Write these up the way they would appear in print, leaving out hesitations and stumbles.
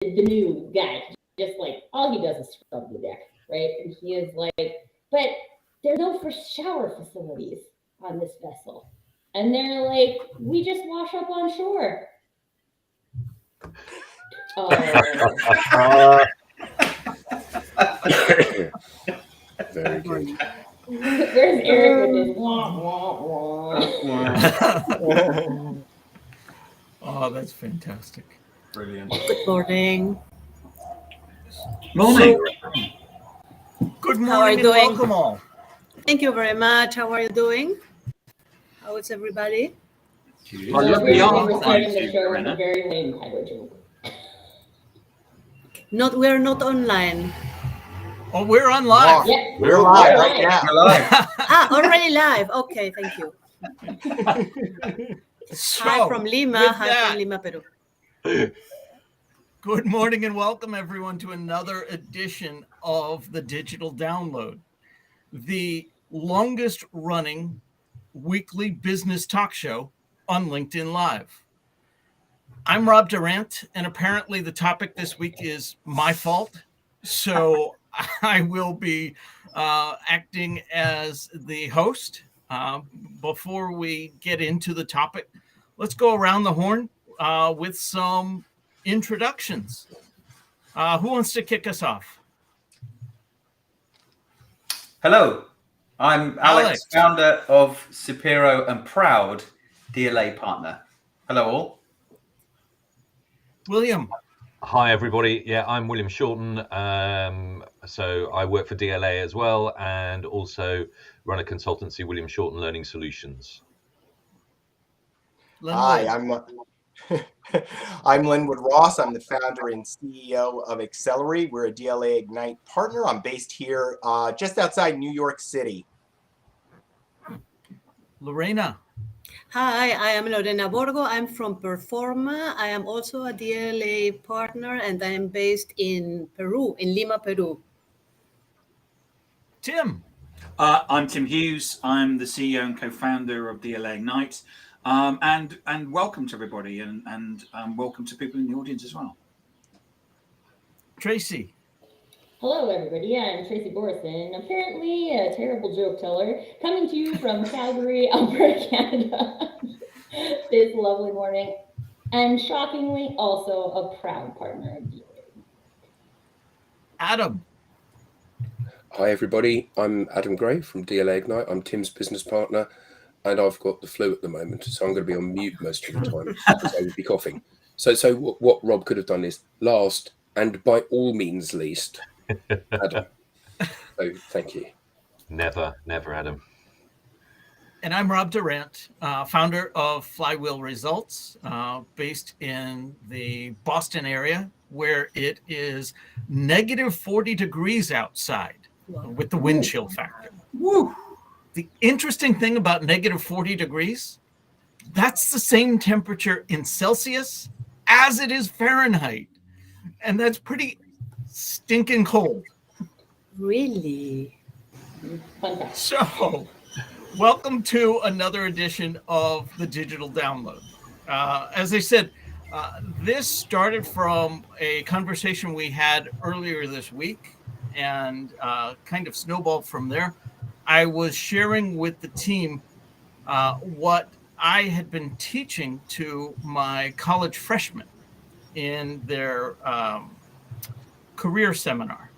the new guy, just like all he does is scrub the deck, right? And he is like, but there's no for shower facilities on this vessel. And they're like, we just wash up on shore. Oh. Very good. Where's Eric with his wah, wah, wah? Oh, that's fantastic. Brilliant. Good morning. Morning. Good morning How are you and doing? welcome all. Thank you very much. How are you doing? How is everybody? Oh, look, We're we are starting the live, show with a Brenna. very lame title joke. We're not online. Oh, we're on live. Yeah, We're live right now. We're live. Already live. Okay, thank you. So, Hi from Lima. with Hi that, from Lima, Peru. good morning and welcome everyone to another edition of the Digital Download, the longest running weekly business talk show on LinkedIn Live. I'm Rob Durant, and apparently the topic this week is my fault. So I will be acting as the host. Before we get into the topic, let's go around the horn with some introductions. Who wants to kick us off? Hello, I'm Alex, founder of Supero and proud DLA partner. Hello all. William. Hi, everybody. Yeah, I'm William Shorten. So I work for DLA as well and also run a consultancy, William Shorten Learning Solutions. Hi, I'm Linwood Ross. I'm the founder and CEO of Accelerate. We're a DLA Ignite partner. I'm based here just outside New York City. Lorena. Hi, I am Lorena Borgo. I'm from Performa. I am also a DLA partner and I am based in Peru, in Lima, Peru. Tim. I'm Tim Hughes. I'm the CEO and co-founder of DLA Ignite. And welcome to everybody and welcome to people in the audience as well. Tracy. Hello, everybody. I'm Tracy Borison, apparently a terrible joke teller, coming to you from Calgary, Alberta, Canada, this lovely morning, and shockingly, also a proud partner of DLA. Adam. Hi, everybody. I'm Adam Gray from DLA Ignite. I'm Tim's business partner, and I've got the flu at the moment, so I'm going to be on mute most of the time. So I will be coughing. So what Rob could have done is last, and by all means least, Adam. So thank you. Never, Adam. And I'm Rob Durant, founder of Flywheel Results, based in the Boston area, where it is negative 40 degrees outside with the wind chill factor. Woo! The interesting thing about negative 40 degrees, that's the same temperature in Celsius as it is Fahrenheit. And that's pretty stinking cold. Really? So, welcome to another edition of the Digital Download. As I said, this started from a conversation we had earlier this week and kind of snowballed from there. I was sharing with the team what I had been teaching to my college freshmen in their career seminar.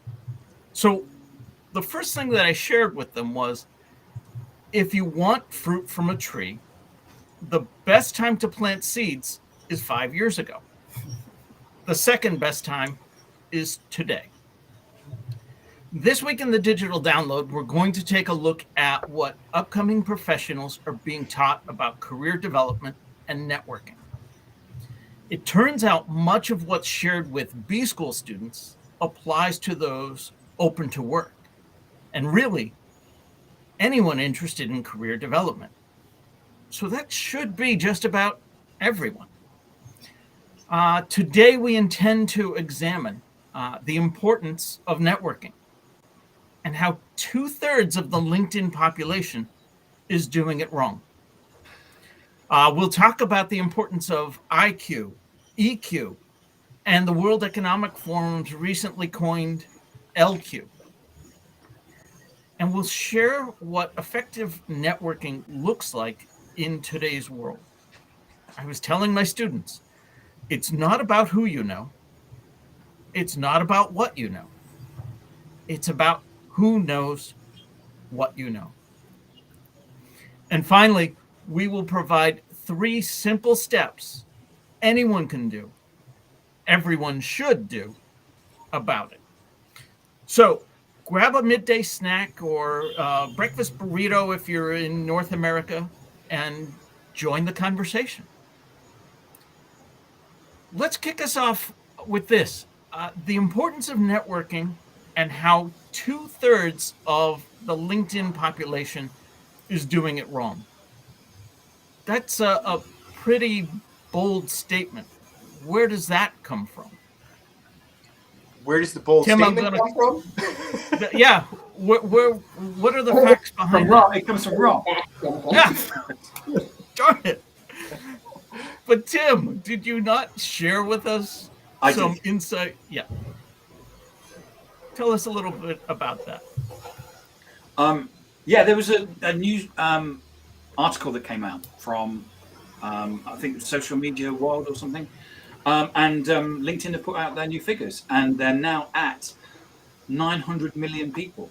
So the first thing that I shared with them was, if you want fruit from a tree, the best time to plant seeds is 5 years ago. The second best time is today. This week in the Digital Download, we're going to take a look at what upcoming professionals are being taught about career development and networking. It turns out much of what's shared with B School students applies to those open to work, and really anyone interested in career development. So that should be just about everyone. Today we intend to examine the importance of networking and how 2/3 of the LinkedIn population is doing it wrong. We'll talk about the importance of IQ, EQ, And the World Economic Forum's recently coined LQ. And we'll share what effective networking looks like in today's world. I was telling my students, it's not about who you know. It's not about what you know. It's about who knows what you know. And finally, we will provide 3 simple steps anyone can do, everyone should do about it. So grab a midday snack or breakfast burrito if you're in North America and join the conversation. Let's kick us off with this. The importance of networking and how 2/3 of the LinkedIn population is doing it wrong. That's a pretty bold statement. Where does that come from? Where does the bold Tim, statement come from? Yeah, what are the facts behind that? It comes from Rob. Yeah. Darn it. But Tim, did you not share with us some insight? Yeah. Tell us a little bit about that. Yeah, there was a news article that came out from I think Social Media World or something, and LinkedIn have put out their new figures, and they're now at 900 million people.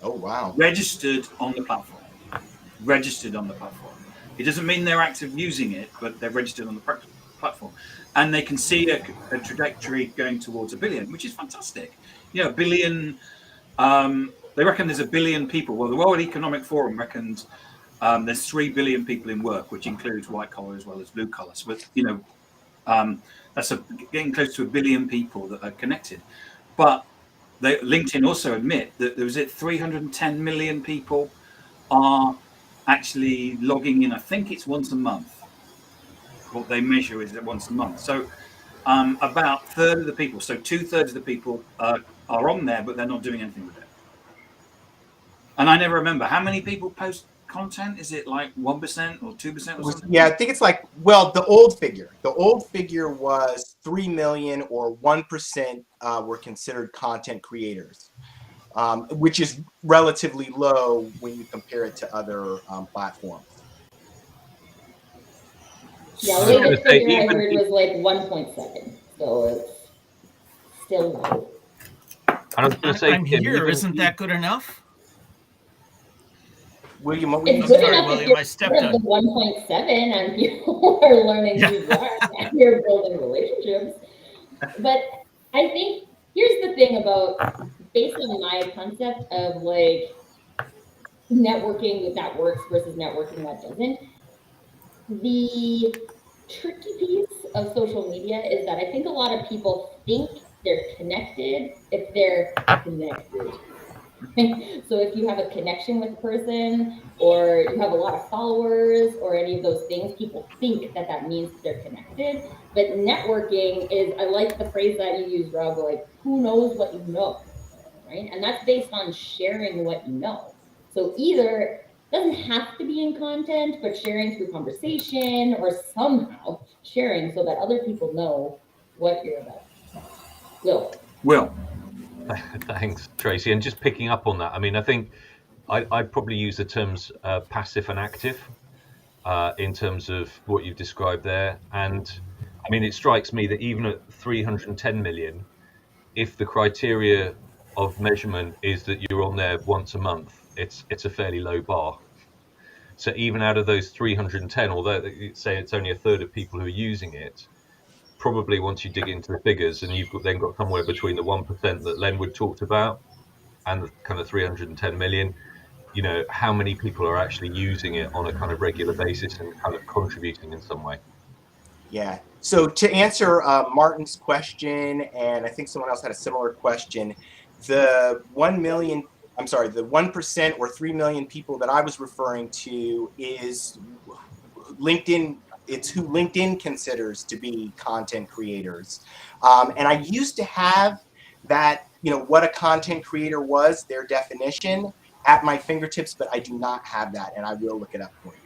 Oh wow! Registered on the platform. It doesn't mean they're active using it, but they're registered on the platform, and they can see a trajectory going towards 1 billion, which is fantastic. You know, 1 billion. They reckon there's 1 billion people. Well, the World Economic Forum reckons there's 3 billion people in work, which includes white collar as well as blue collar. So, you know, that's getting close to 1 billion people that are connected. But LinkedIn also admit that there was 310 million people are actually logging in. I think it's once a month. What they measure is once a month. So about a third of the people, so 2/3 of the people are on there, but they're not doing anything with it. And I never remember how many people post content. Is it like 1% or 2% or something? Yeah, I think it's like, well, the old figure was 3 million, or 1% were considered content creators, which is relatively low when you compare it to other platforms. Yeah, the latest figure I heard was like 1.7, so it's still low. I was going to say, I'm here. Isn't that good enough? William, what were It's you good saying? enough if you're part of the 1.7 and people are learning who you are and you're building relationships. But I think here's the thing about, based on my concept of like networking that works versus networking that doesn't, the tricky piece of social media is that I think a lot of people think they're connected if they're connected. So if you have a connection with a person, or you have a lot of followers, or any of those things, people think that that means they're connected. But networking is, I like the phrase that you use, Rob, like, who knows what you know, right? And that's based on sharing what you know. So either doesn't have to be in content, but sharing through conversation, or somehow sharing so that other people know what you're about. Will. Thanks, Tracy. And just picking up on that, I mean, I think I'd probably use the terms passive and active in terms of what you've described there. And I mean, it strikes me that even at 310 million, if the criteria of measurement is that you're on there once a month, it's a fairly low bar. So even out of those 310, although say it's only a third of people who are using it, probably once you dig into the figures, and you've then got somewhere between the 1% that Lenwood talked about and the kind of 310 million, you know, how many people are actually using it on a kind of regular basis and kind of contributing in some way? Yeah. So to answer Martin's question, and I think someone else had a similar question, the 1% or 3 million people that I was referring to is LinkedIn. It's who LinkedIn considers to be content creators. And I used to have that, you know, what a content creator was, their definition, at my fingertips, but I do not have that, and I will look it up for you.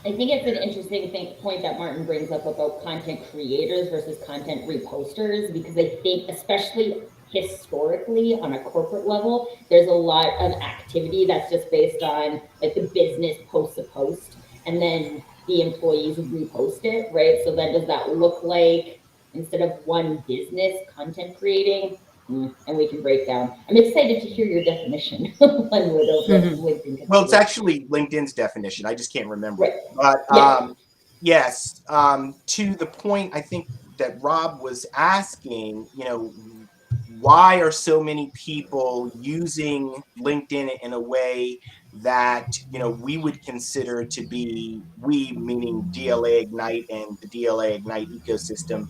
I think it's an interesting point that Martin brings up about content creators versus content reposters, because I think, especially historically on a corporate level, there's a lot of activity that's just based on like the business posts a post and then the employees repost it, right? So then does that look like, instead of one business content creating, and we can break down. I'm excited to hear your definition. Well, it's actually LinkedIn's definition. I just can't remember. Right. But yes, to the point I think that Rob was asking, why are so many people using LinkedIn in a way that, we would consider to be, we meaning DLA Ignite and the DLA Ignite ecosystem,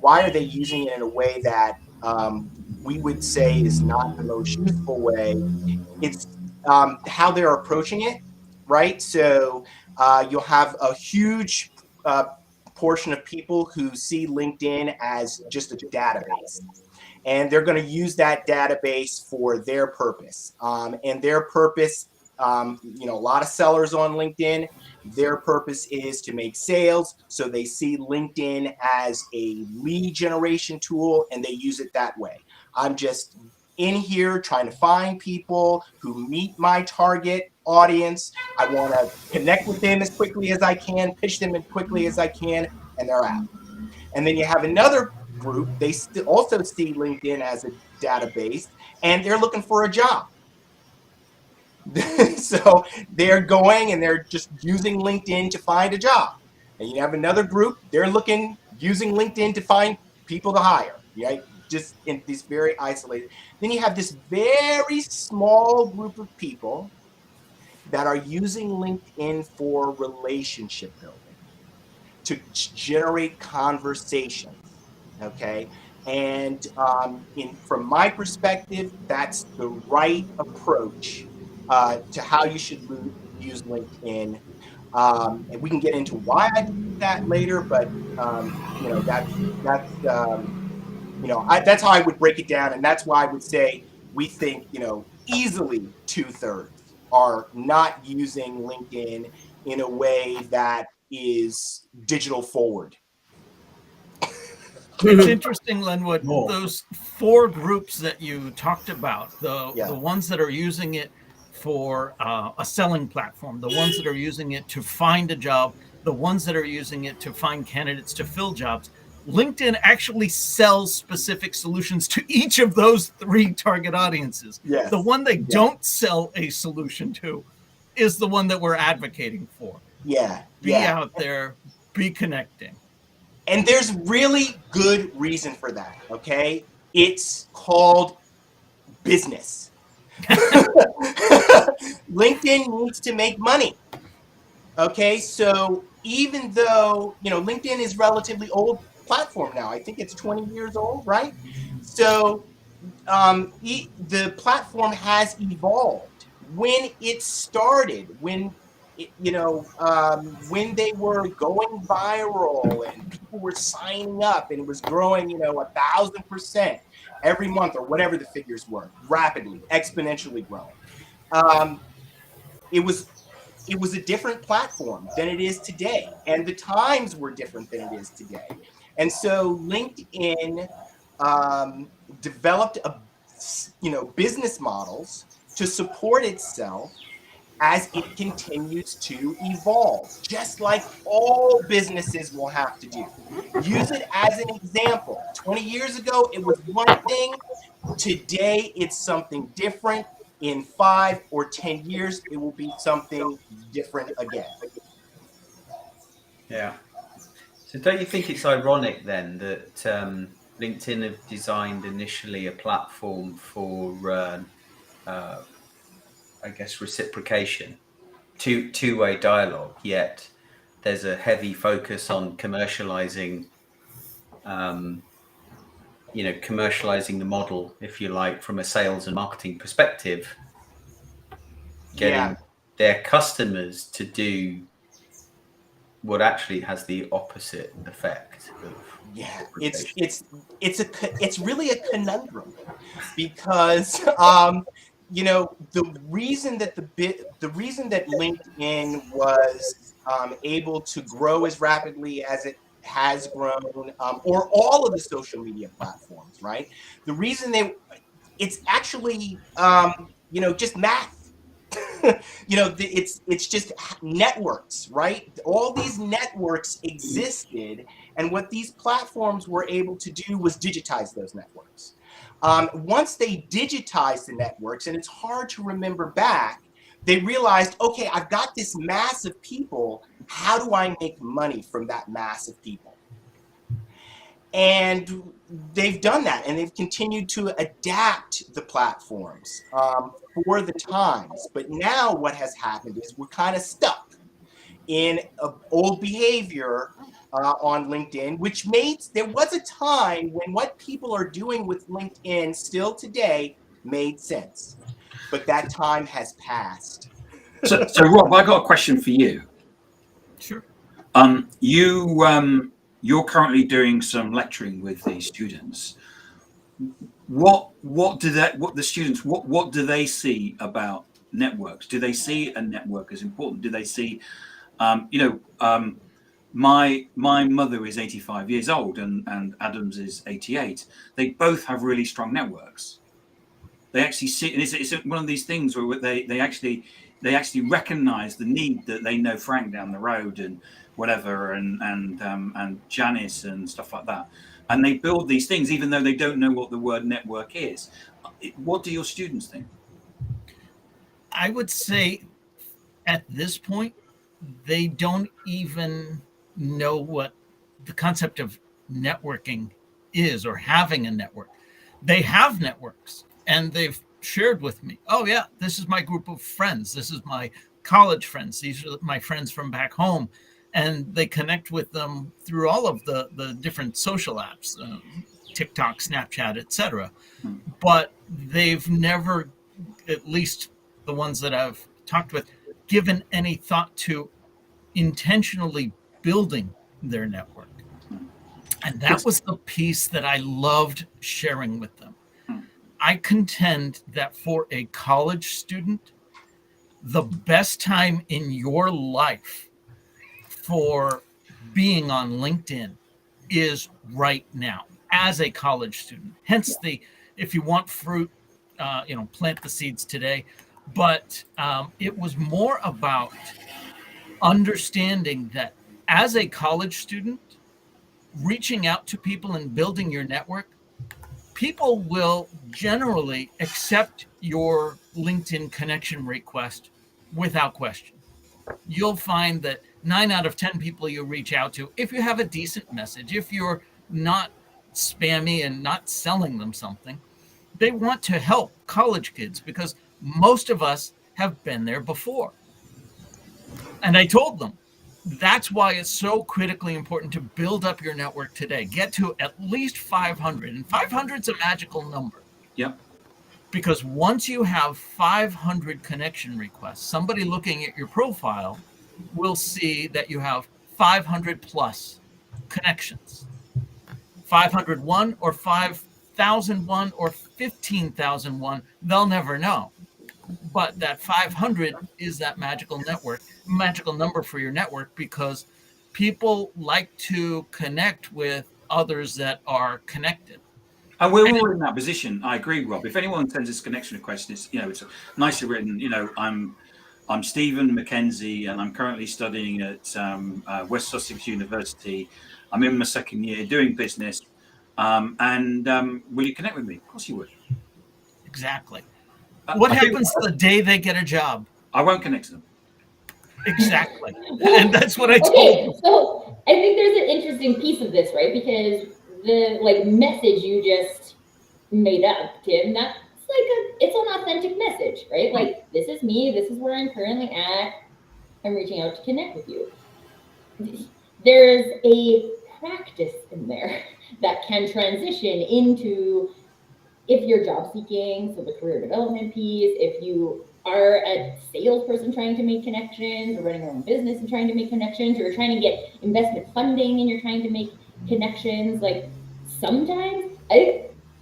why are they using it in a way that we would say is not the most useful way? It's how they're approaching it, right? So you'll have a huge portion of people who see LinkedIn as just a database. And they're going to use that database for their purpose. And their purpose, a lot of sellers on LinkedIn, their purpose is to make sales. So they see LinkedIn as a lead generation tool and they use it that way. I'm just in here trying to find people who meet my target audience. I want to connect with them as quickly as I can, pitch them as quickly as I can, and they're out. And then you have another group, they also see LinkedIn as a database, and they're looking for a job. So they're going and they're just using LinkedIn to find a job. And you have another group, they're using LinkedIn to find people to hire, right? Just in this very isolated. Then you have this very small group of people that are using LinkedIn for relationship building, to generate conversations, okay? And from my perspective, that's the right approach to how you should use LinkedIn. And we can get into why I do that later, but that's how I would break it down, and that's why I would say we think easily 2/3 are not using LinkedIn in a way that is digital forward. It's interesting, Lenwood, those 4 groups that you talked about, the ones that are using it for a selling platform, the ones that are using it to find a job, the ones that are using it to find candidates to fill jobs. LinkedIn actually sells specific solutions to each of those 3 target audiences. Yes. The one they don't sell a solution to is the one that we're advocating for. Be out there, be connecting. And there's really good reason for that, okay? It's called business. LinkedIn needs to make money, okay? So even though, LinkedIn is relatively old platform now. I think it's 20 years old, right? So the platform has evolved. When it started, when they were going viral and people were signing up and it was growing, 1,000% every month or whatever the figures were, rapidly, exponentially growing. It was a different platform than it is today, and the times were different than it is today. And so LinkedIn developed business models to support itself as it continues to evolve, just like all businesses will have to do. Use it as an example. 20 years ago, it was one thing. Today, it's something different. In 5 or 10 years, it will be something different again. Yeah. So don't you think it's ironic then that LinkedIn have designed initially a platform for, I guess, reciprocation, two-way dialogue, yet there's a heavy focus on commercializing, commercializing the model, if you like, from a sales and marketing perspective, getting their customers to do what actually has the opposite effect of it's really a conundrum, because the reason that LinkedIn was able to grow as rapidly as it has grown, or all of the social media platforms, right? The reason it's actually, just math. It's just networks, right? All these networks existed, and what these platforms were able to do was digitize those networks. Once they digitized the networks, and it's hard to remember back, they realized, okay, I've got this mass of people. How do I make money from that mass of people? And they've done that, and they've continued to adapt the platforms for the times. But now what has happened is we're kind of stuck in old behavior on LinkedIn, which there was a time when what people are doing with LinkedIn still today made sense. But that time has passed. So Rob, I got a question for you. Sure. You're currently doing some lecturing with these students. What do they see about networks? Do they see a network as important? Do they see, my mother is 85 years old and Adam's is 88. They both have really strong networks. They actually see, and it's one of these things where they actually recognize the need that they know Frank down the road and whatever, and Janice and stuff like that. And they build these things even though they don't know what the word network is. What do your students think? I would say at this point, they don't even know what the concept of networking is, or having a network. They have networks, and they've shared with me, oh yeah, this is my group of friends. This is my college friends. These are my friends from back home. And they connect with them through all of the different social apps, TikTok, Snapchat, etc. But they've never, at least the ones that I've talked with, given any thought to intentionally building their network. And that was the piece that I loved sharing with them. I contend that for a college student, the best time in your life for being on LinkedIn is right now as a college student. Hence if you want fruit, plant the seeds today. But it was more about understanding that as a college student, reaching out to people and building your network, people will generally accept your LinkedIn connection request without question. You'll find that 9 out of 10 people you reach out to, if you have a decent message, if you're not spammy and not selling them something, they want to help college kids because most of us have been there before. And I told them, that's why it's so critically important to build up your network today. Get to at least 500, and 500 is a magical number. Yep. Because once you have 500 connection requests, somebody looking at your profile will see that you have 500 plus connections. 501 or 5,001 or 15,001, they'll never know. But that 500 is that magical number for your network, because people like to connect with others that are connected. And we're all in that position. I agree, Rob. If anyone sends us a connection request, it's nicely written. I'm Stephen Mackenzie, and I'm currently studying at West Sussex University. I'm in my second year doing business. Will you connect with me? Of course you would. Exactly. What happens the day they get a job? I won't connect to them. Exactly. And that's what I told them. So I think there's an interesting piece of this, right? Because the message you just made up, Tim, it's an authentic message, right? Like, this is me, this is where I'm currently at, I'm reaching out to connect with you. There's a practice in there that can transition into, if you're job seeking, so the career development piece, if you are a salesperson trying to make connections, or running your own business and trying to make connections, or you're trying to get investment funding and you're trying to make connections. Like, sometimes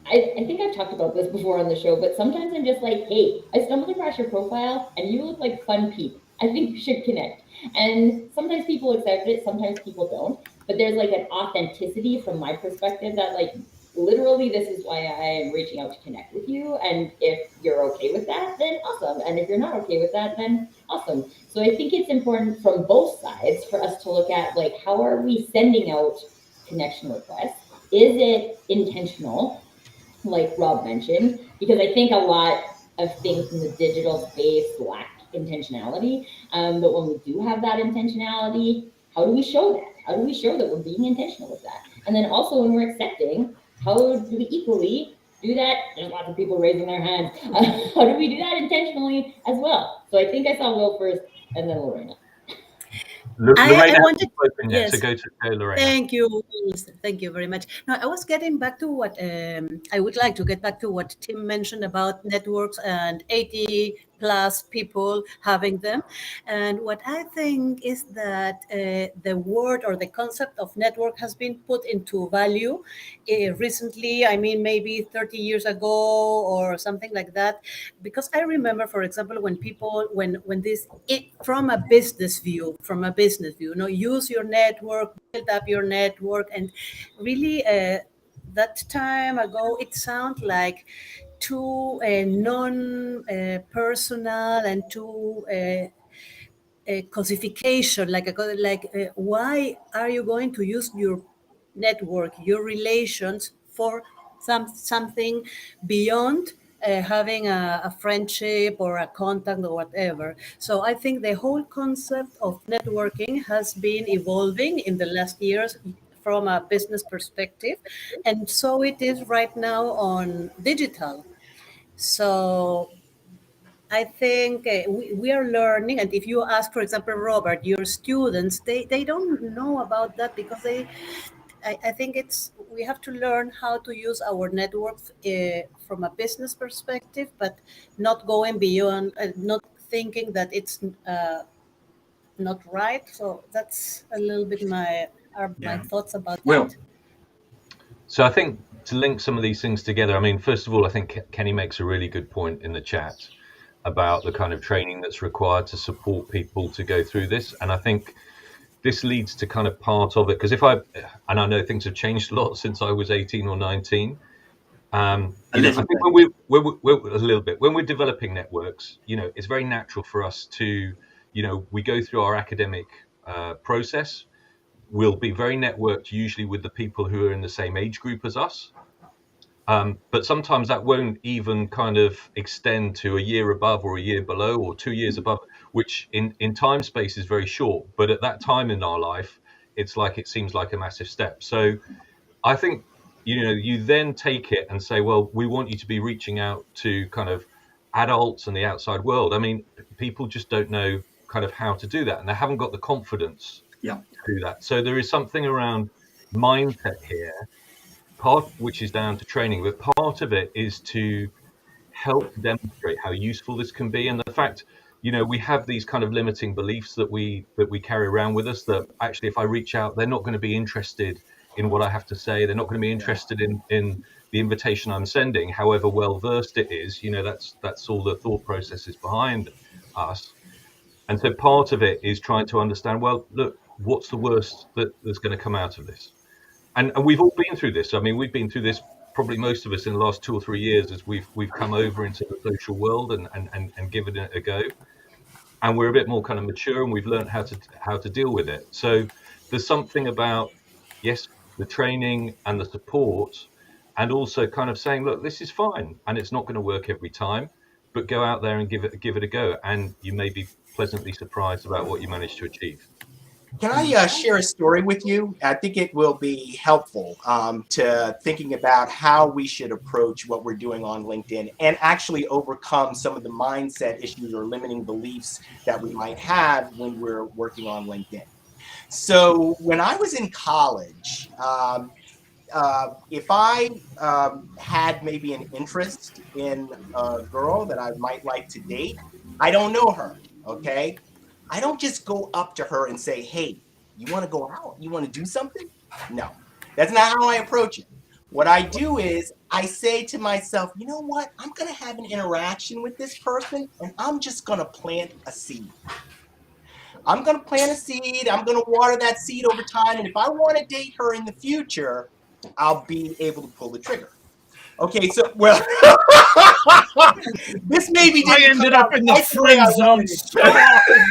I think I've talked about this before on the show, but sometimes I'm just like, hey, I stumbled across your profile and you look like fun Pete. I think we should connect. And sometimes people accept it, sometimes people don't. But there's like an authenticity from my perspective that like literally this is why I am reaching out to connect with you. And if you're okay with that, then awesome. And if you're not okay with that, then awesome. So I think it's important from both sides for us to look at like how are we sending out connection requests? Is it intentional? Like Rob mentioned, because I think a lot of things in the digital space lack intentionality. But when we do have that intentionality, how do we show that? How do we show that we're being intentional with that? And then also when we're accepting, how do we equally do that? There's lots of people raising their hands. How do we do that intentionally as well? So I think I saw Will first and then Lorena. Lorena I wanted, spoken yet, yes. so go Lorena. Thank you very much. No, I was getting back to what I would like to get back to what Tim mentioned about networks and 80 plus people having them. And what I think is that the word or the concept of network has been put into value recently. I mean, maybe 30 years ago or something like that. Because I remember, for example, when people, when this, from a business view, you know, use your network, build up your network, and really that time ago, it sounded like too non-personal and too cosification, why are you going to use your network, your relations for something beyond having a friendship or a contact or whatever. So I think the whole concept of networking has been evolving in the last years from a business perspective, and so it is right now on digital. So I think we are learning, and if you ask, for example, Robert, your students, they don't know about that because I think it's we have to learn how to use our networks from a business perspective, but not going beyond, not thinking that it's not right. So that's a little bit my Yeah. thoughts about Will. that. So I think to link some of these things together, I mean, first of all, I think Kenny makes a really good point in the chat about the kind of training that's required to support people to go through this. And I think this leads to kind of part of it, because and I know things have changed a lot since I was 18 or 19. I think we're a little bit, when we're developing networks, you know, it's very natural for us to, you know, we go through our academic process. We'll be very networked usually with the people who are in the same age group as us. But sometimes that won't even kind of extend to a year above or a year below or 2 years above, which in time space is very short. But at that time in our life, it's like it seems like a massive step. So I think, you know, you then take it and say, well, we want you to be reaching out to kind of adults and the outside world. I mean, people just don't know kind of how to do that, and they haven't got the confidence to do that. So there is something around mindset here, part which is down to training, but part of it is to help demonstrate how useful this can be. And the fact, you know, we have these kind of limiting beliefs that we carry around with us, that actually if I reach out, they're not going to be interested in what I have to say. They're not going to be interested in the invitation I'm sending, however well versed it is. You know, that's all the thought processes behind us. And so part of it is trying to understand, well, look, what's the worst that's going to come out of this? And we've all been through this. I mean, we've been through this, probably most of us, in the last 2 or 3 years, as we've come over into the social world and given it a go. And we're a bit more kind of mature, and we've learned how to deal with it. So there's something about, yes, the training and the support, and also kind of saying, look, this is fine, and it's not going to work every time, but go out there and give it a go, and you may be pleasantly surprised about what you manage to achieve. Can I share a story with you? I think it will be helpful to thinking about how we should approach what we're doing on LinkedIn and actually overcome some of the mindset issues or limiting beliefs that we might have when we're working on LinkedIn. So when I was in college, if I had maybe an interest in a girl that I might like to date, I don't know her, okay? I don't just go up to her and say, hey, you want to go out? You want to do something? No, that's not how I approach it. What I do is I say to myself, you know what? I'm going to have an interaction with this person and I'm just going to plant a seed. I'm going to plant a seed. I'm going to water that seed over time. And if I want to date her in the future, I'll be able to pull the trigger. Okay, so, well, this maybe I didn't ended come up out in the quite the way friend I zone wanted it so often.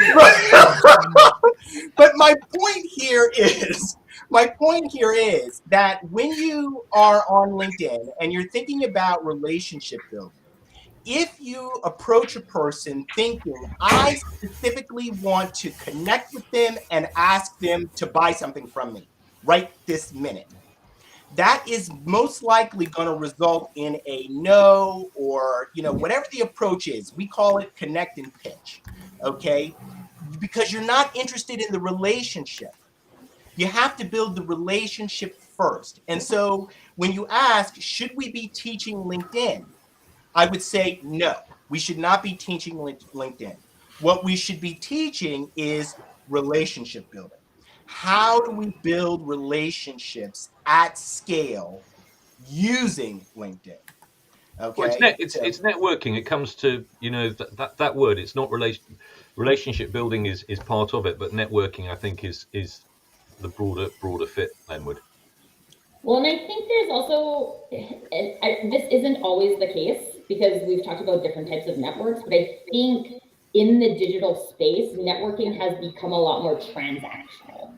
But my point here is that when you are on LinkedIn and you're thinking about relationship building, if you approach a person thinking, I specifically want to connect with them and ask them to buy something from me right this minute, that is most likely going to result in a no, or, whatever the approach is. We call it connect and pitch. Okay. Because you're not interested in the relationship. You have to build the relationship first. And so when you ask, should we be teaching LinkedIn? I would say no, we should not be teaching LinkedIn. What we should be teaching is relationship building. How do we build relationships at scale using LinkedIn? Well, Okay. it's networking. It comes to that word. It's not relationship building is part of it, but networking I think is the broader fit, Lenwood. Well, and I think there's also, this isn't always the case because we've talked about different types of networks, but I think in the digital space, networking has become a lot more transactional.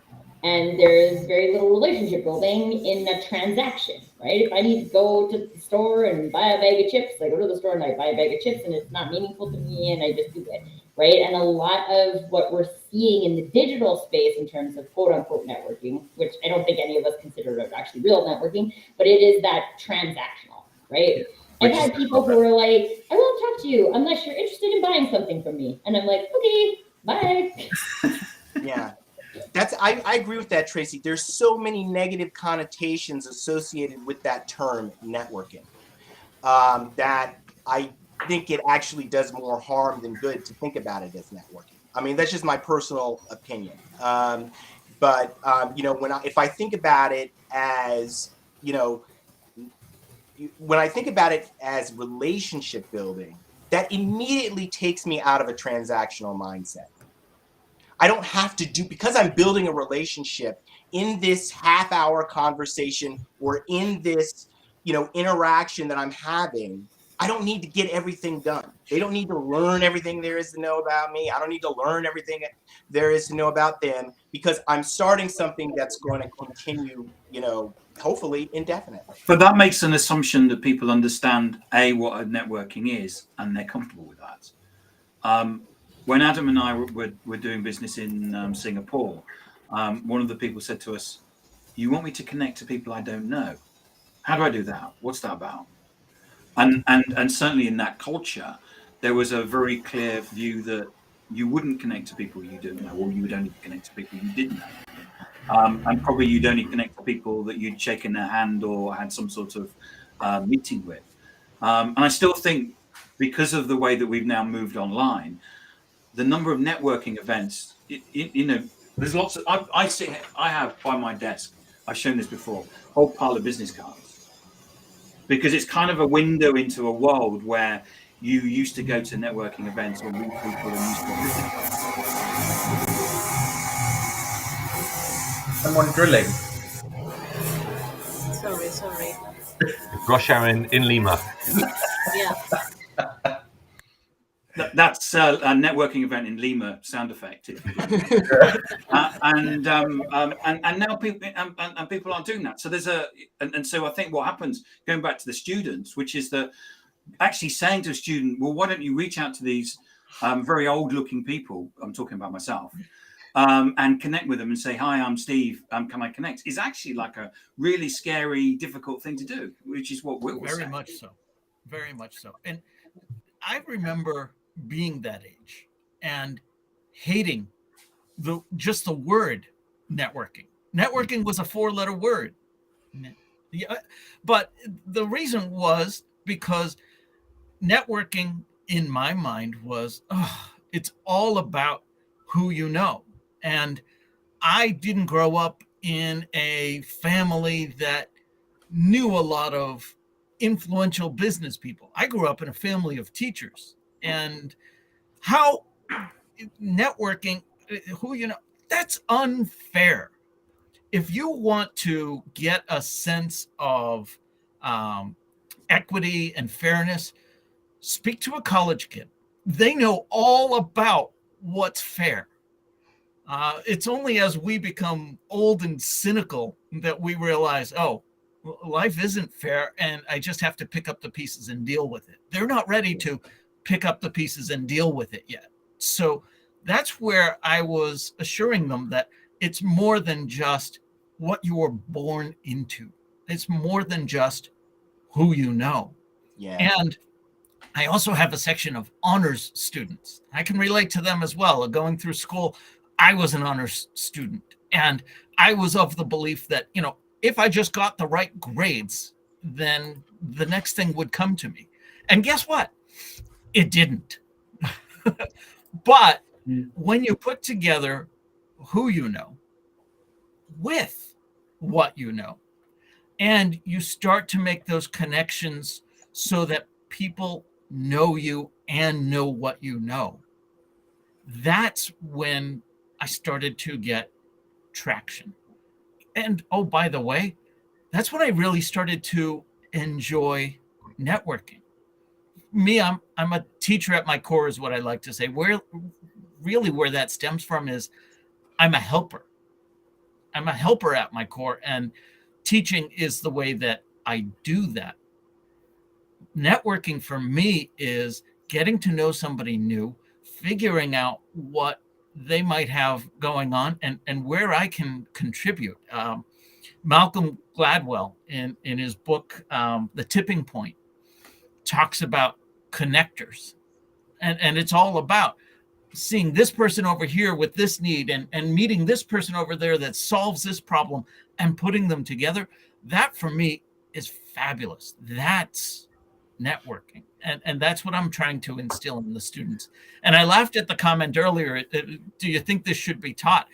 And there's very little relationship building in a transaction, right? If I need to go to the store and buy a bag of chips, I go to the store and I buy a bag of chips and it's not meaningful to me and I just do it, right? And a lot of what we're seeing in the digital space in terms of quote unquote networking, which I don't think any of us consider it actually real networking, but it is that transactional, right? I've had people who are like, I won't talk to you unless you're interested in buying something from me. And I'm like, okay, bye. Yeah. I agree with that, Tracy. There's so many negative connotations associated with that term networking, that I think it actually does more harm than good to think about it as networking. I mean, that's just my personal opinion. If I think about it as, when I think about it as relationship building, that immediately takes me out of a transactional mindset. I don't have to do, because I'm building a relationship in this half-hour conversation or in this, interaction that I'm having. I don't need to get everything done. They don't need to learn everything there is to know about me. I don't need to learn everything there is to know about them, because I'm starting something that's going to continue, hopefully indefinitely. But that makes an assumption that people understand what a networking is and they're comfortable with that. When Adam and I were doing business in Singapore, one of the people said to us, "You want me to connect to people I don't know? How do I do that? What's that about?" And certainly in that culture, there was a very clear view that you wouldn't connect to people you don't know, or you would only connect to people you did know. And probably you'd only connect to people that you'd shaken their hand or had some sort of meeting with. And I still think, because of the way that we've now moved online, the number of networking events, there's lots of, I have by my desk, I've shown this before, a whole pile of business cards, because it's kind of a window into a world where you used to go to networking events or meet people and used to have business cards. Someone drilling. Sorry. Rush hour in Lima. Yeah. That's a networking event in Lima sound effect. And now people aren't doing that. So so I think what happens, going back to the students, which is that actually saying to a student, well, why don't you reach out to these very old looking people? I'm talking about myself. And connect with them and say, "Hi, I'm Steve. Can I connect?" Is actually like a really scary, difficult thing to do, which is what Will was saying. Very much so. And I remember being that age and hating just the word networking. Networking was a 4-letter word. Yeah, but the reason was because networking in my mind was, it's all about who you know. And I didn't grow up in a family that knew a lot of influential business people. I grew up in a family of teachers, and how networking, who you know, that's unfair. If you want to get a sense of equity and fairness, speak to a college kid. They know all about what's fair. It's only as we become old and cynical that we realize, oh, life isn't fair, and I just have to pick up the pieces and deal with it. They're not ready to pick up the pieces and deal with it yet. So that's where I was assuring them that it's more than just what you were born into. It's more than just who you know. Yeah. And I also have a section of honors students. I can relate to them as well. Going through school, I was an honors student, and I was of the belief that, you know, if I just got the right grades, then the next thing would come to me. And guess what? It didn't. But when you put together who you know with what you know, and you start to make those connections so that people know you and know what you know, that's when I started to get traction. And oh, by the way, that's when I really started to enjoy networking. Me, I'm a teacher at my core, is what I like to say. Where that stems from is I'm a helper. I'm a helper at my core, and teaching is the way that I do that. Networking for me is getting to know somebody new, figuring out what they might have going on, and where I can contribute. Malcolm Gladwell, in his book, The Tipping Point, talks about connectors. And it's all about seeing this person over here with this need, and meeting this person over there that solves this problem, and putting them together. That for me is fabulous. That's networking. And that's what I'm trying to instill in the students. And I laughed at the comment earlier. Do you think this should be taught?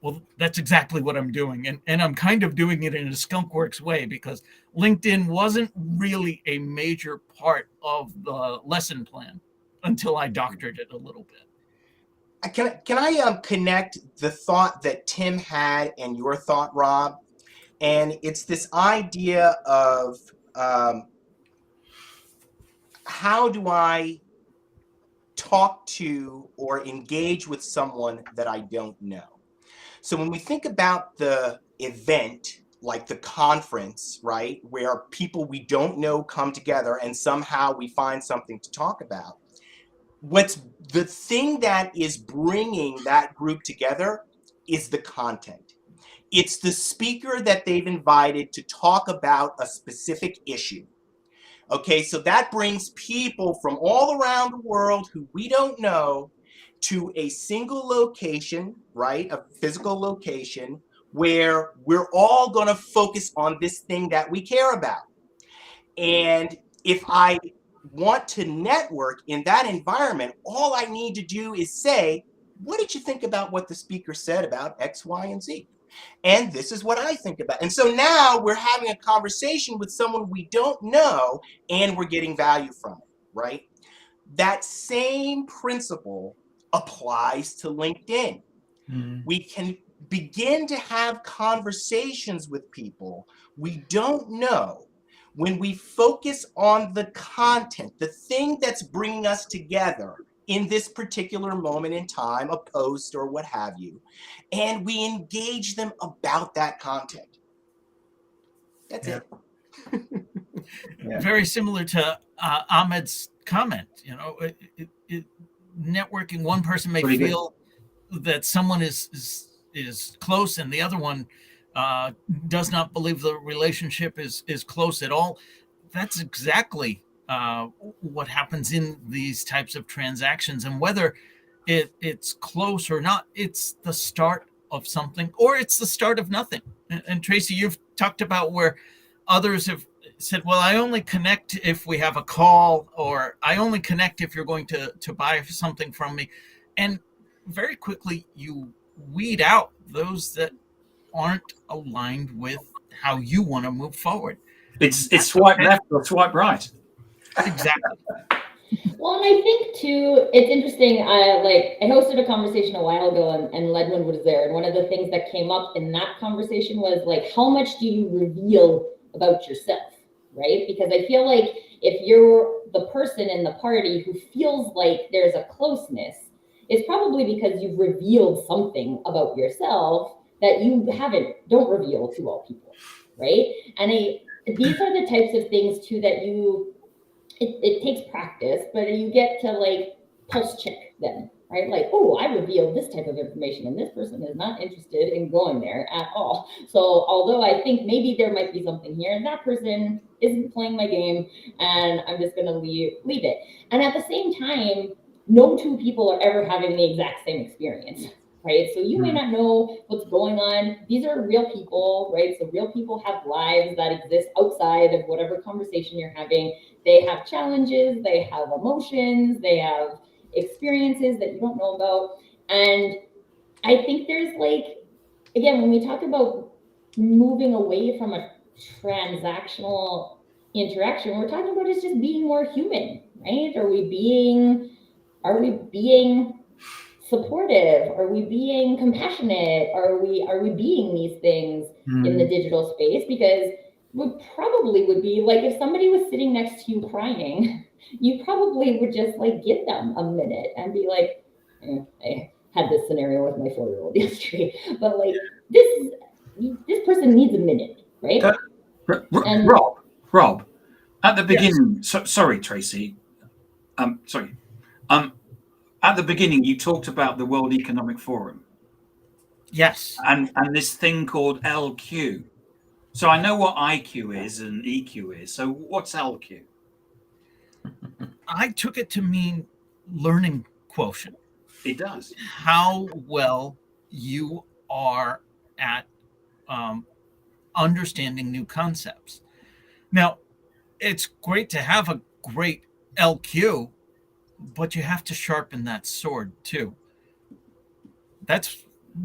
Well, that's exactly what I'm doing. And I'm kind of doing it in a skunkworks way, because LinkedIn wasn't really a major part of the lesson plan until I doctored it a little bit. Can I connect the thought that Tim had and your thought, Rob? And it's this idea of how do I talk to or engage with someone that I don't know? So when we think about the event, like the conference, right, where people we don't know come together and somehow we find something to talk about, what's the thing that is bringing that group together is the content. It's the speaker that they've invited to talk about a specific issue. Okay, so that brings people from all around the world who we don't know to a single location, right? A physical location where we're all going to focus on this thing that we care about. And if I want to network in that environment, all I need to do is say, what did you think about what the speaker said about X, Y, and Z? And this is what I think about. And so now we're having a conversation with someone we don't know, and we're getting value from it, right? That same principle applies to LinkedIn. We can begin to have conversations with people we don't know when we focus on the content, the thing that's bringing us together in this particular moment in time, a post or what have you, and we engage them about that content. That's it. Yeah. Very similar to Ahmed's comment. You know, networking, one person may Pretty good. feel that someone is close, and the other one does not believe the relationship is close at all. That's exactly what happens in these types of transactions. And whether it's close or not, it's the start of something, or it's the start of nothing. And Tracy, you've talked about where others have said, well, I only connect if we have a call, or I only connect if you're going to buy something from me. And very quickly you weed out those that aren't aligned with how you want to move forward. It's swipe left or swipe right. Exactly. Well, and I think too, it's interesting. I hosted a conversation a while ago, and Ledwin was there, and one of the things that came up in that conversation was like, how much do you reveal about yourself, right? Because I feel like if you're the person in the party who feels like there's a closeness, it's probably because you've revealed something about yourself that you don't reveal to all people, right? And these are the types of things too that it takes practice, but you get to like pulse check them, right? Like, oh, I revealed this type of information and this person is not interested in going there at all. So although I think maybe there might be something here, that person isn't playing my game and I'm just gonna leave it. And at the same time, no two people are ever having the exact same experience, right? So you may not know what's going on. These are real people, right? So real people have lives that exist outside of whatever conversation you're having. They have challenges, they have emotions, they have experiences that you don't know about. And I think there's like, again, when we talk about moving away from a transactional interaction, we're talking about it's just being more human, right? Are we being supportive? Are we being compassionate? Are we being these things in the digital space? Because we probably would be like, if somebody was sitting next to you crying, you probably would just like give them a minute and be like, I had this scenario with my 4-year-old yesterday, but like this person needs a minute, right? And Rob, at the beginning, sorry, Tracy. At the beginning, you talked about the World Economic Forum. Yes. And this thing called LQ. So I know what IQ is and EQ is. So what's LQ? I took it to mean learning quotient. It does. How well you are at understanding new concepts. Now, it's great to have a great LQ, but you have to sharpen that sword too. That's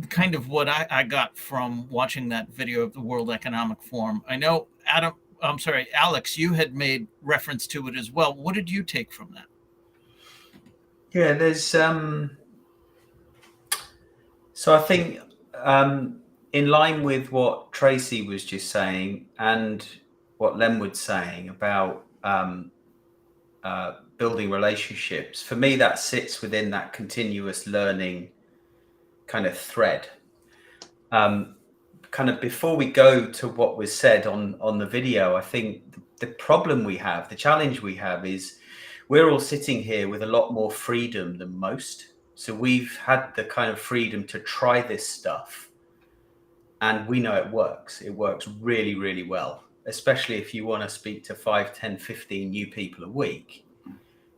kind of what I got from watching that video of the World Economic Forum. I know, Alex, you had made reference to it as well. What did you take from that? Yeah, there's so I think in line with what Tracy was just saying and what Len was saying about building relationships, for me that sits within that continuous learning kind of thread. Kind of before we go to what was said on the video, I think the problem we have, the challenge we have is we're all sitting here with a lot more freedom than most. So we've had the kind of freedom to try this stuff and we know it works. It works really, really well, especially if you want to speak to 5, 10, 15 new people a week.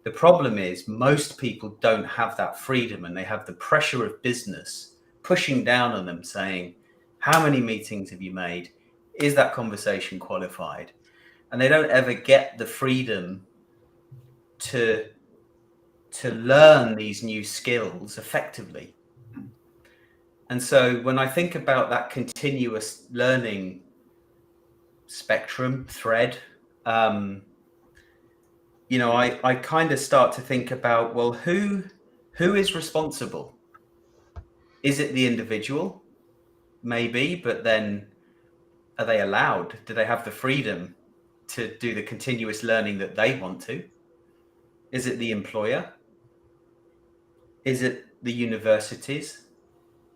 The problem is most people don't have that freedom and they have the pressure of business pushing down on them saying, how many meetings have you made? Is that conversation qualified? And they don't ever get the freedom to learn these new skills effectively. And so when I think about that continuous learning spectrum, thread, I kind of start to think about, well, who is responsible? Is it the individual? Maybe, but then are they allowed? Do they have the freedom to do the continuous learning that they want to? Is it the employer? Is it the universities?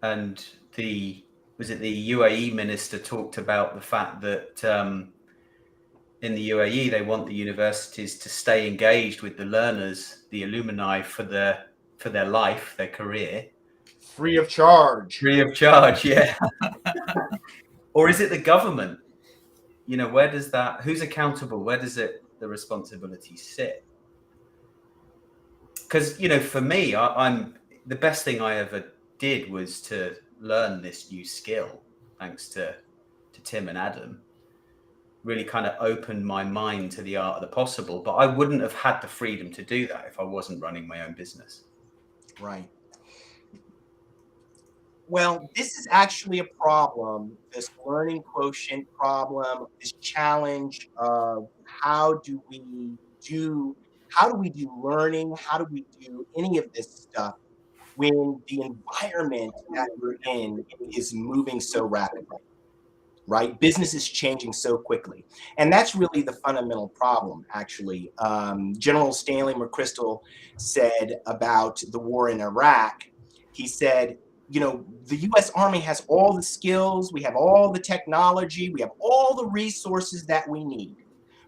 And was it the UAE minister talked about the fact that in the UAE, they want the universities to stay engaged with the learners, the alumni for their life, their career. Free of charge. Free of charge, yeah. Or is it the government? Where does who's accountable? Where does the responsibility sit? Because, for me, I'm the best thing I ever did was to learn this new skill, thanks to Tim and Adam. Really kind of opened my mind to the art of the possible, but I wouldn't have had the freedom to do that if I wasn't running my own business. Right. Well, this is actually a problem, this learning quotient problem, this challenge of how do we do learning, how do we do any of this stuff when the environment that we're in is moving so rapidly, right? Business is changing so quickly. And that's really the fundamental problem, actually. General Stanley McChrystal said about the war in Iraq, he said, you know, the US Army has all the skills, we have all the technology, we have all the resources that we need,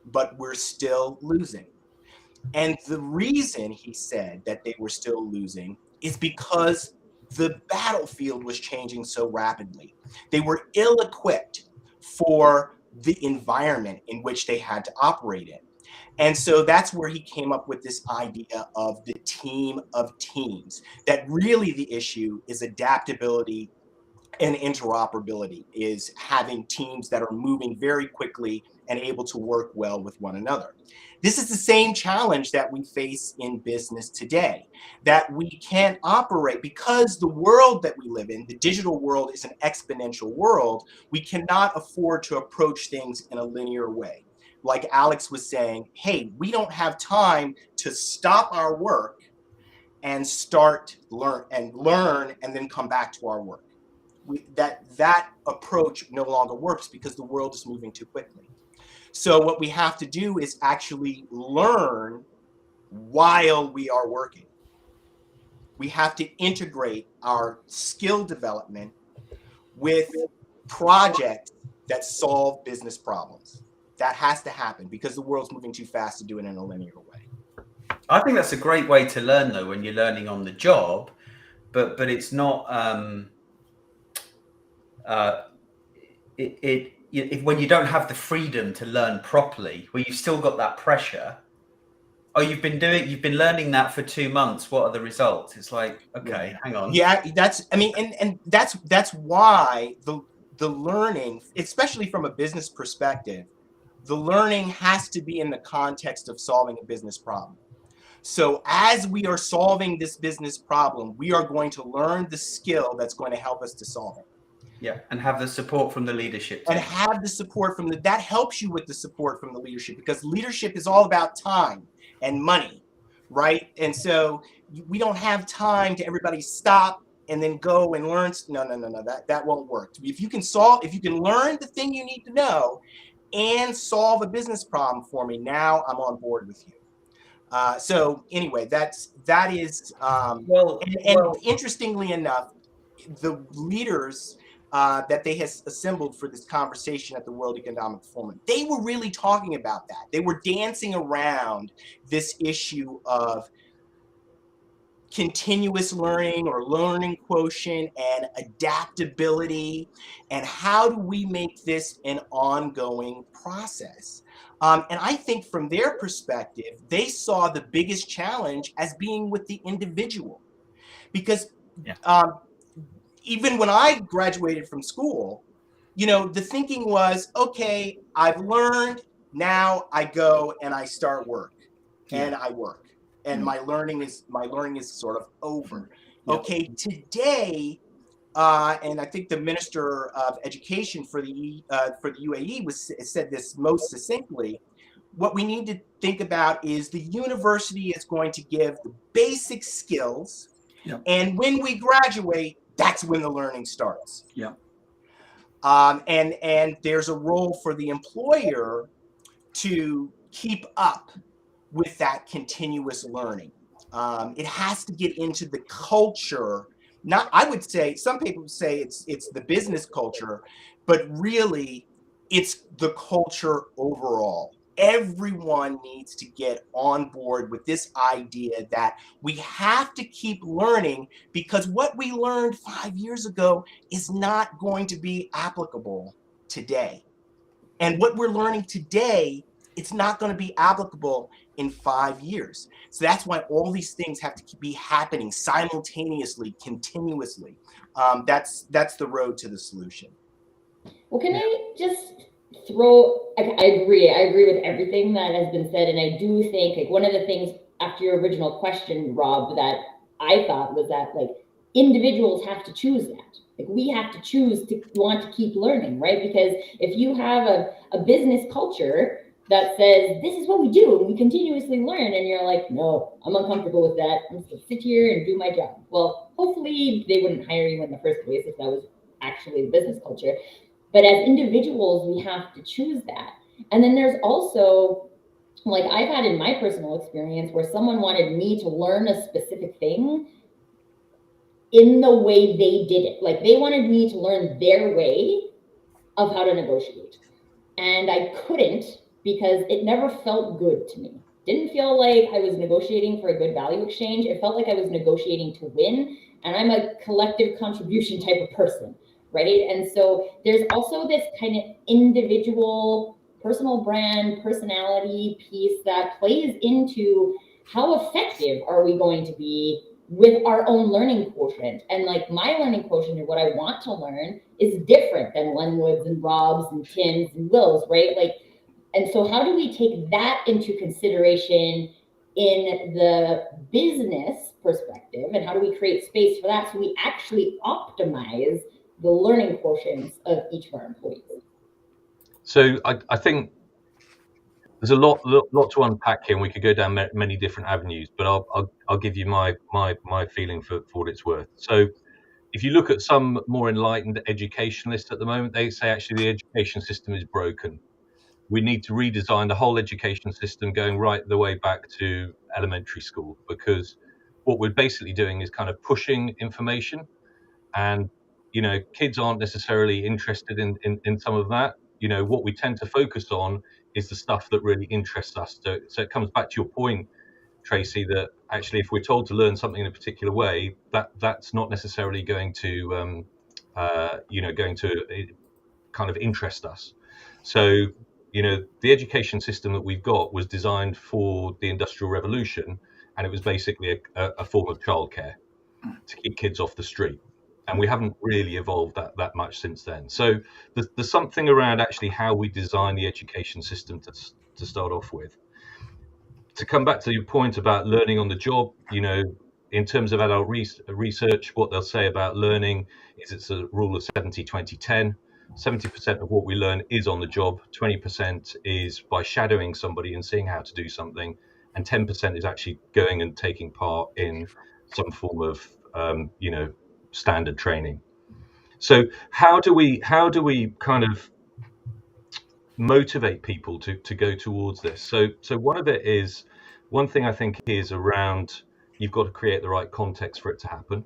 but we're still losing. And the reason he said that they were still losing is because the battlefield was changing so rapidly. They were ill-equipped for the environment in which they had to operate in. And so that's where he came up with this idea of the team of teams, that really the issue is adaptability and interoperability, is having teams that are moving very quickly and able to work well with one another. This is the same challenge that we face in business today, that we can't operate because the world that we live in, the digital world, is an exponential world. We cannot afford to approach things in a linear way. Like Alex was saying, hey, we don't have time to stop our work and learn and then come back to our work. That approach no longer works because the world is moving too quickly. So what we have to do is actually learn while we are working. We have to integrate our skill development with projects that solve business problems. That has to happen because the world's moving too fast to do it in a linear way. I think that's a great way to learn, though, when you're learning on the job, but it's not when you don't have the freedom to learn properly, where you've still got that pressure. Oh, you've been learning that for 2 months. What are the results? It's like, okay, hang on. Yeah, that's why the learning, especially from a business perspective, the learning has to be in the context of solving a business problem. So as we are solving this business problem, we are going to learn the skill that's going to help us to solve it. Yeah, and have the support from the leadership team. And have the support from that helps you with the support from the leadership, because leadership is all about time and money, right? And so we don't have time to everybody stop and then go and learn. No, that won't work. If you can learn the thing you need to know and solve a business problem for me, now I'm on board with you. So anyway, that is interestingly enough, the leaders that they has assembled for this conversation at the World Economic Forum, they were really talking about that. They were dancing around this issue of continuous learning or learning quotient and adaptability, and how do we make this an ongoing process? And I think from their perspective, they saw the biggest challenge as being with the individual, because even when I graduated from school, the thinking was, okay, I've learned, now I go and I start work and I work. And my learning is sort of over. Okay, today, and I think the Minister of Education for the UAE said this most succinctly. What we need to think about is the university is going to give the basic skills, and when we graduate, that's when the learning starts. And there's a role for the employer to keep up with that continuous learning. It has to get into the culture. I would say, some people say it's the business culture, but really it's the culture overall. Everyone needs to get on board with this idea that we have to keep learning, because what we learned 5 years ago is not going to be applicable today. And what we're learning today, it's not going to be applicable in 5 years. So that's why all these things have to be happening simultaneously, continuously. That's the road to the solution. Well, can I just I agree with everything that has been said. And I do think, like, one of the things after your original question, Rob, that I thought was that, like, individuals have to choose that. Like, we have to choose to want to keep learning, right? Because if you have a business culture that says, this is what we do, and we continuously learn, and you're like, no, I'm uncomfortable with that. I'm just gonna sit here and do my job. Well, hopefully they wouldn't hire you in the first place if that was actually the business culture. But as individuals, we have to choose that. And then there's also, like, I've had in my personal experience where someone wanted me to learn a specific thing in the way they did it. Like, they wanted me to learn their way of how to negotiate. And I couldn't, because it never felt good to me. Didn't feel like I was negotiating for a good value exchange. It felt like I was negotiating to win. And I'm a collective contribution type of person, right? And so there's also this kind of individual personal brand personality piece that plays into how effective are we going to be with our own learning quotient. And like, my learning quotient and what I want to learn is different than Lenwood's and Rob's and Tim's and Will's, right? Like, and so how do we take that into consideration in the business perspective, and how do we create space for that so we actually optimize the learning quotients of each of our employees? So I think there's a lot to unpack here, and we could go down many different avenues, but I'll give you my feeling for what it's worth. So if you look at some more enlightened educationalists at the moment, they say actually the education system is broken. We need to redesign the whole education system, going right the way back to elementary school, because what we're basically doing is kind of pushing information, and kids aren't necessarily interested in some of that. What we tend to focus on is the stuff that really interests us. So it comes back to your point, Tracy, that actually if we're told to learn something in a particular way, that's not necessarily going to kind of interest us. So the education system that we've got was designed for the Industrial Revolution, and it was basically a form of childcare to keep kids off the street. And we haven't really evolved that much since then. So there's something around actually how we design the education system to start off with. To come back to your point about learning on the job, in terms of adult research, what they'll say about learning is it's a rule of 70-20-10. 70% of what we learn is on the job, 20% is by shadowing somebody and seeing how to do something, and 10% is actually going and taking part in some form of standard training. So how do we kind of motivate people to go towards this? So one thing I think is around, you've got to create the right context for it to happen.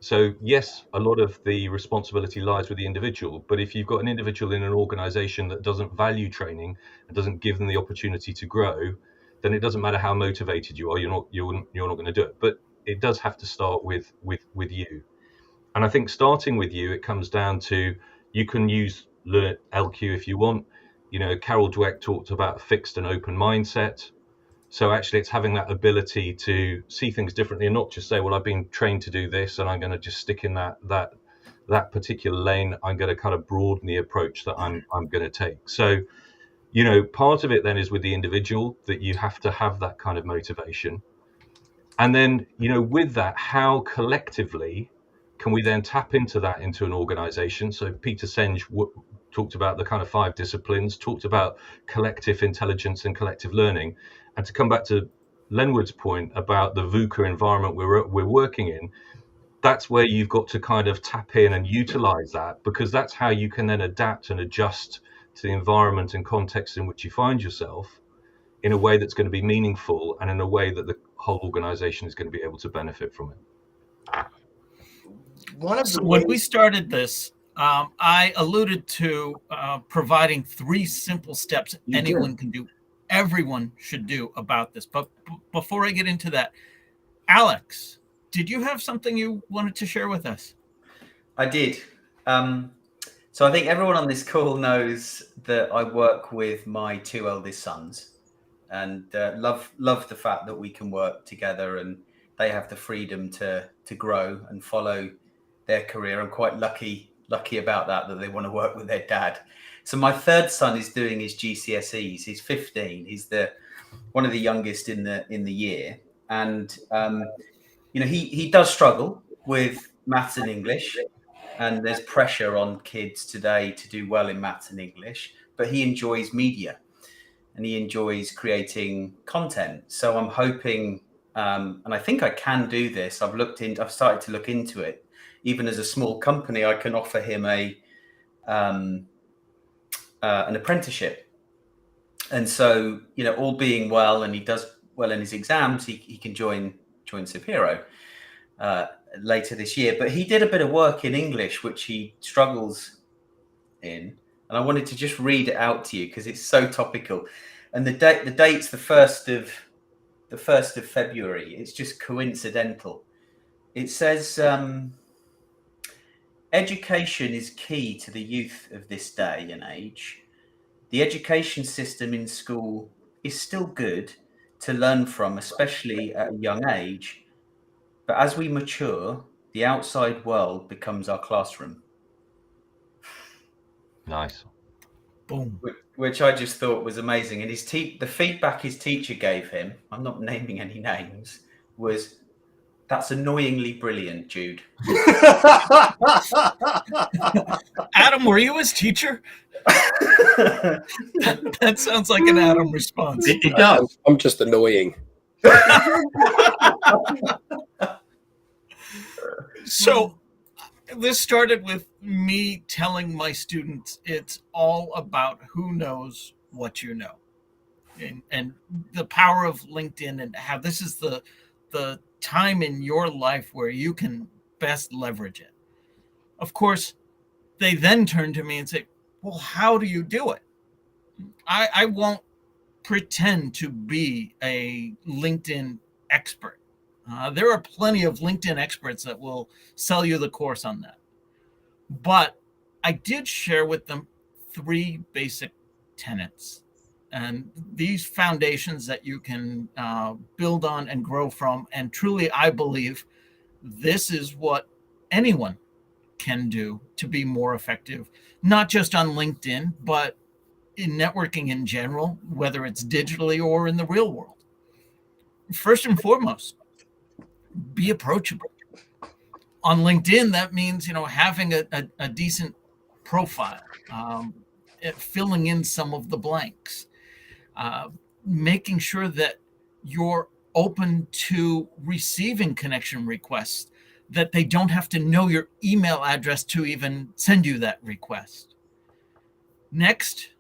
So yes, a lot of the responsibility lies with the individual, but if you've got an individual in an organization that doesn't value training and doesn't give them the opportunity to grow, then it doesn't matter how motivated you are, you're not going to do it. But it does have to start with you. And I think starting with you, it comes down to, you can use LQ if you want. Carol Dweck talked about a fixed and open mindset. So actually it's having that ability to see things differently and not just say, well, I've been trained to do this and I'm going to just stick in that particular lane. I'm going to kind of broaden the approach that I'm going to take. So, part of it then is with the individual, that you have to have that kind of motivation. And then, with that, how collectively can we then tap into that into an organization? So Peter Senge talked about the kind of 5 disciplines, talked about collective intelligence and collective learning. And to come back to Lenwood's point about the VUCA environment we're working in, that's where you've got to kind of tap in and utilize that, because that's how you can then adapt and adjust to the environment and context in which you find yourself, in a way that's going to be meaningful and in a way that the whole organization is going to be able to benefit from it. When we started this, I alluded to providing 3 simple steps anyone can do, everyone should do about this. But before I get into that, Alex, did you have something you wanted to share with us? I did. So I think everyone on this call knows that I work with my 2 eldest sons, and love the fact that we can work together and they have the freedom to grow and follow their career. I'm quite lucky about that they want to work with their dad. So my 3rd son is doing his GCSEs. He's 15. He's one of the youngest in the year, and he does struggle with maths and English. and there's pressure on kids today to do well in maths and English, but he enjoys media and he enjoys creating content. So I'm hoping, and I think I can do this. I've started to look into it. Even as a small company, I can offer him an apprenticeship. And so, all being well, and he does well in his exams, he can join Sapiro later this year. But he did a bit of work in English, which he struggles in. And I wanted to just read it out to you because it's so topical. And the date's the 1st of February. It's just coincidental. It says, education is key to the youth of this day and age. The education system in school is still good to learn from, especially at a young age. But as we mature, the outside world becomes our classroom. Nice. Boom. Which I just thought was amazing. And the feedback his teacher gave him, I'm not naming any names, was, "That's annoyingly brilliant, Jude." Adam, were you his teacher? That sounds like an Adam response. It does. I'm just annoying. So this started with me telling my students it's all about who knows what you know, and the power of LinkedIn, and how this is the time in your life where you can best leverage it. Of course, they then turn to me and say, well, how do you do it? I won't pretend to be a LinkedIn expert. There are plenty of LinkedIn experts that will sell you the course on that. But I did share with them 3 basic tenets. And these foundations that you can build on and grow from. And truly, I believe this is what anyone can do to be more effective, not just on LinkedIn, but in networking in general, whether it's digitally or in the real world. First and foremost, be approachable. On LinkedIn, that means, having a decent profile, filling in some of the blanks, making sure that you're open to receiving connection requests, that they don't have to know your email address to even send you that request. Next,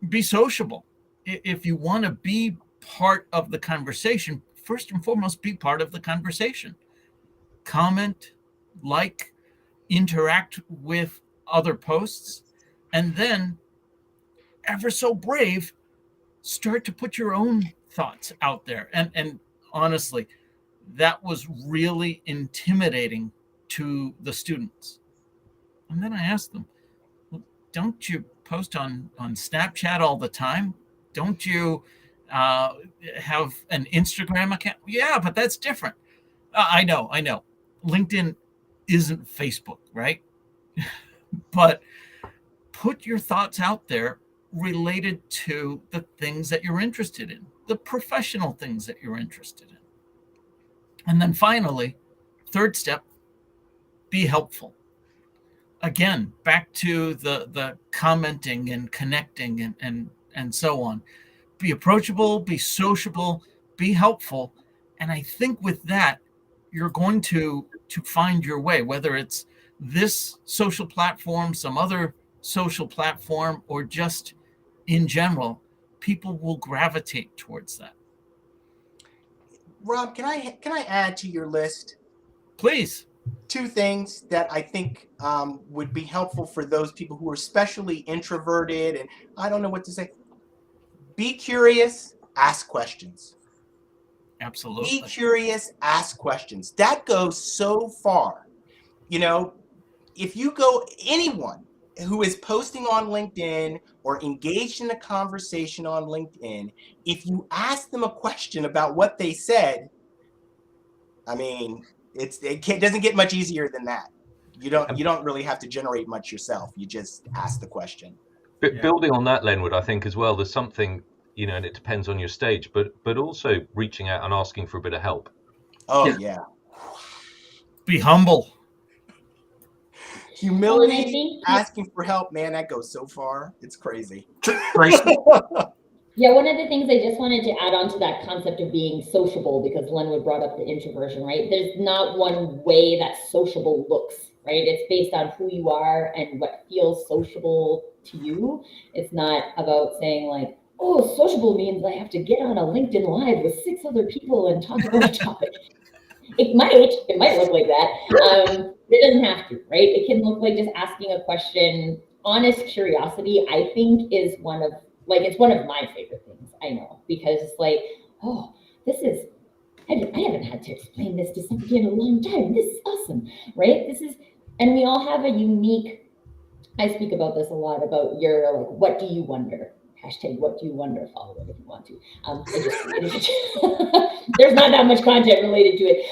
be sociable. If you want to be part of the conversation, first and foremost, be part of the conversation. Comment, like, interact with other posts, and then, ever so brave, start to put your own thoughts out there. And honestly, that was really intimidating to the students. And then I asked them, well, don't you post on Snapchat all the time? Don't you have an Instagram account? Yeah, but that's different. I know. LinkedIn isn't Facebook, right? But put your thoughts out there related to the things that you're interested in, the professional things that you're interested in. And then finally, 3rd step, be helpful. Again, back to the commenting and connecting and so on. Be approachable, be sociable, be helpful. And I think with that, you're going to find your way, whether it's this social platform, some other social platform, or just in general, people will gravitate towards that. Rob, can I add to your list? Please. 2 things that I think would be helpful for those people who are especially introverted and I don't know what to say. Be curious, ask questions. Absolutely. Be curious, ask questions. That goes so far. If you go, anyone who is posting on LinkedIn or engaged in a conversation on LinkedIn, if you ask them a question about what they said, I mean, it doesn't get much easier than that. You don't really have to generate much yourself. You just ask the question. Building on that, Lenwood, I think as well, there's something, and it depends on your stage, but also reaching out and asking for a bit of help. Oh, yeah. Be humble. Humility, And I think asking for help, man, that goes so far. It's crazy. Tracy, Yeah, one of the things I just wanted to add on to that concept of being sociable, because Lenwood brought up the introversion, right? There's not one way that sociable looks, right? It's based on who you are and what feels sociable to you. It's not about saying like, oh, sociable means I have to get on a LinkedIn Live with 6 other people and talk about a topic. It might look like that. It doesn't have to, right? It can look like just asking a question. Honest curiosity, I think, is one of my favorite things. I know, because it's like, oh, I haven't had to explain this to somebody in a long time. This is awesome, right? And we all have a unique. I speak about this a lot, about your, like, what do you wonder? Hashtag what do you wonder, follow it if you want to. I just created it. There's not that much content related to it.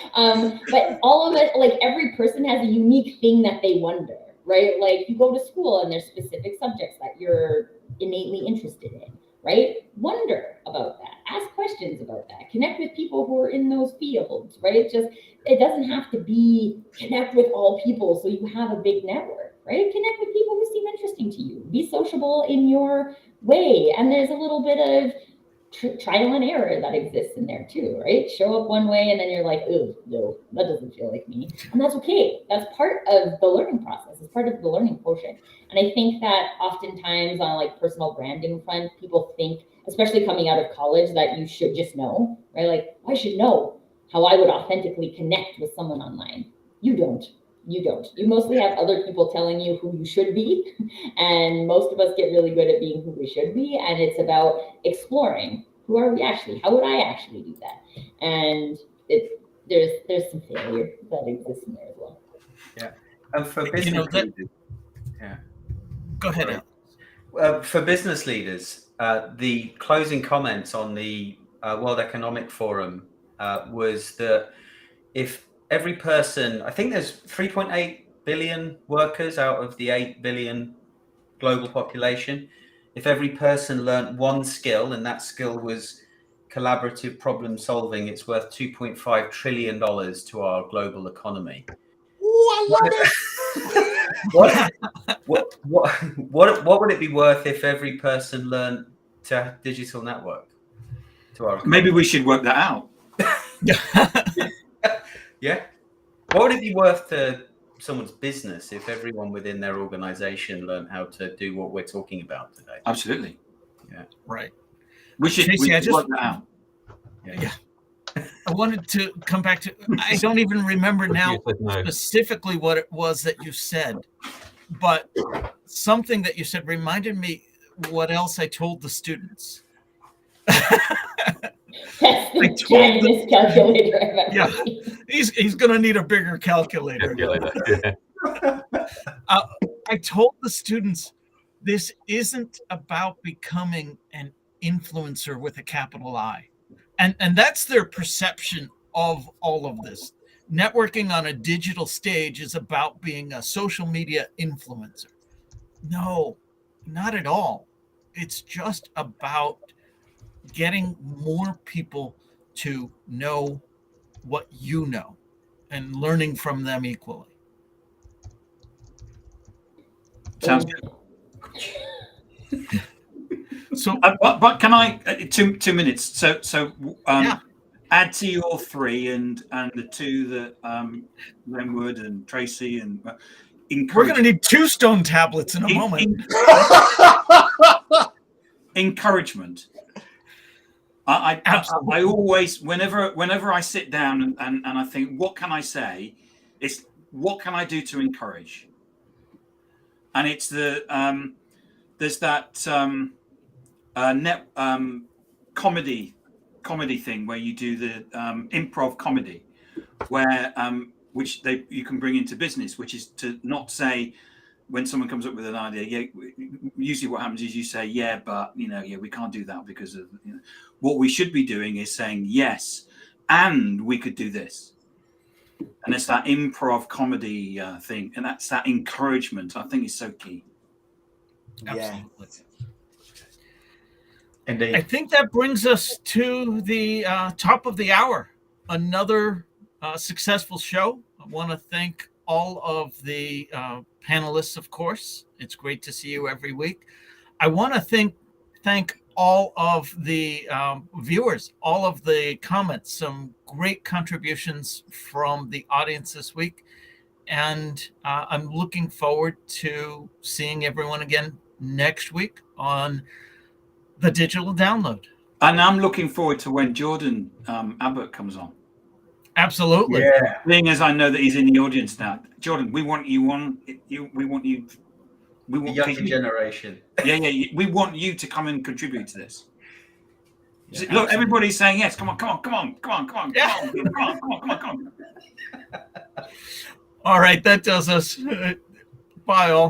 But all of it, like, every person has a unique thing that they wonder, right? Like, you go to school and there's specific subjects that you're innately interested in, right? Wonder about that. Ask questions about that. Connect with people who are in those fields, right? It doesn't have to be connect with all people so you have a big network, right? Connect with people who seem interesting to you. Be sociable in your way. And there's a little bit of trial and error that exists in there too, right? Show up one way and then you're like, oh, no, that doesn't feel like me. And that's okay. That's part of the learning process. It's part of the learning quotient. And I think that oftentimes on like personal branding front, people think, especially coming out of college, that you should just know, right? Like, I should know how I would authentically connect with someone online. You don't. You mostly have other people telling you who you should be. And most of us get really good at being who we should be. And it's about exploring, who are we actually? How would I actually do that? And there's some failure that exists in there as well. Yeah. And for business leaders, Go ahead, Al. For business leaders, the closing comments on the World Economic Forum was that if every person, I think there's 3.8 billion workers out of the 8 billion global population. If every person learned one skill, and that skill was collaborative problem solving, it's worth $2.5 trillion to our global economy. Ooh, I love it. What would it be worth if every person learned to digital network to our economy? Maybe we should work that out. Yeah. What would it be worth to someone's business if everyone within their organization learned how to do what we're talking about today? Absolutely. Yeah. Right. We should work that out. Yeah. I wanted to come back to, I don't even remember now specifically what it was that you said, but something that you said reminded me what else I told the students. That's the giantest calculator I've ever Yeah, seen. he's going to need a bigger calculator. I told the students, this isn't about becoming an influencer with a capital I. And that's their perception of all of this. Networking on a digital stage is about being a social media influencer. No, not at all. It's just about getting more people to know what you know and learning from them equally. Sounds good. So, but can I 2 minutes? So add to your 3 and the 2 that Lenwood and Tracy and we're going to need 2 stone tablets in a moment. Encouragement. I always, whenever I sit down and I think, what can I say? It's what can I do to encourage? And it's there's that comedy thing where you do the improv comedy, where which you can bring into business, which is to not say, when someone comes up with an idea, usually what happens is you say, but we can't do that because of, what we should be doing is saying, yes, and we could do this. And it's that improv comedy thing. And that's that encouragement, I think, is so key. Absolutely. Indeed. I think that brings us to the top of the hour. Another successful show. I want to thank all of the panelists, of course. It's great to see you every week. I want to thank all of the viewers, all of the comments, some great contributions from the audience this week. And I'm looking forward to seeing everyone again next week on the Digital Download. And I'm looking forward to when Jordan Abbott comes on. Absolutely. Yeah. Being as I know that he's in the audience now, Jordan, we want you on. We want The younger generation. Yeah. We want you to come and contribute to this. Yeah, Look, absolutely. everybody's saying yes. Come on. All right, that does us. Bye, all.